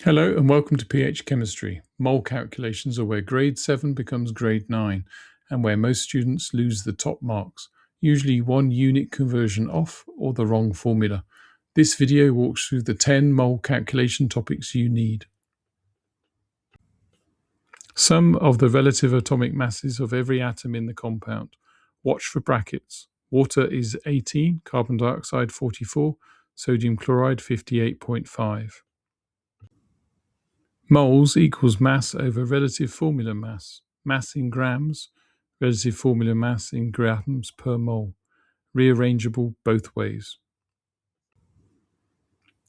Hello and welcome to pH Chemistry. Mole calculations are where grade 7 becomes grade 9 and where most students lose the top marks, usually one unit conversion off or the wrong formula. This video walks through the 10 mole calculation topics you need. Sum of the relative atomic masses of every atom in the compound. Watch for brackets. Water is 18, carbon dioxide 44, sodium chloride 58.5. Moles equals mass over relative formula mass. Mass in grams, relative formula mass in grams per mole. Rearrangeable both ways.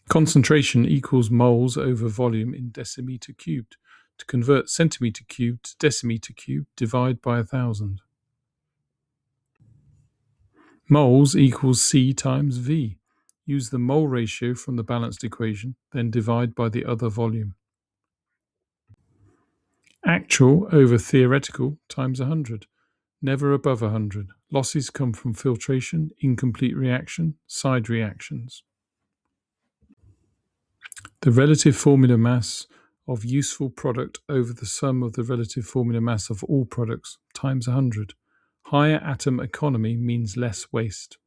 Concentration equals moles over volume in decimeter cubed. To convert centimeter cubed to decimeter cubed, divide by 1,000. Moles equals C times V. Use the mole ratio from the balanced equation, then divide by the other volume. Actual over theoretical times 100. Never above 100. Losses come from filtration, incomplete reaction, side reactions. The relative formula mass of useful product over the sum of the relative formula mass of all products times 100. Higher atom economy means less waste.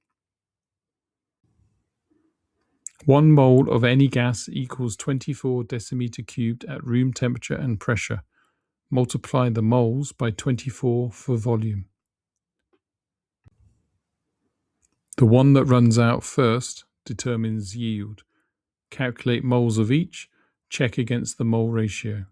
1 mole of any gas equals 24 decimeter cubed at room temperature and pressure. Multiply the moles by 24 for volume. The one that runs out first determines yield. Calculate moles of each, check against the mole ratio.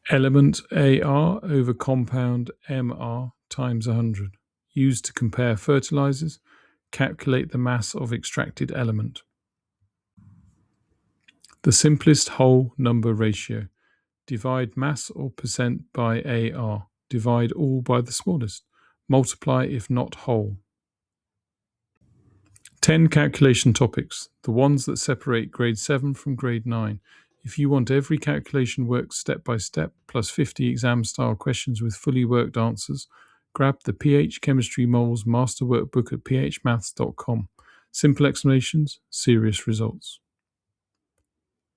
Element AR over compound MR times 100. Used to compare fertilizers, calculate the mass of extracted element. The simplest whole number ratio. Divide mass or percent by AR. Divide all by the smallest. Multiply if not whole. 10 calculation topics, the ones that separate grade 7 from grade 9. If you want every calculation worked step by step, plus 50 exam-style questions with fully worked answers, grab the pH Chemistry Moles Master Workbook at phmaths.com. Simple explanations, serious results.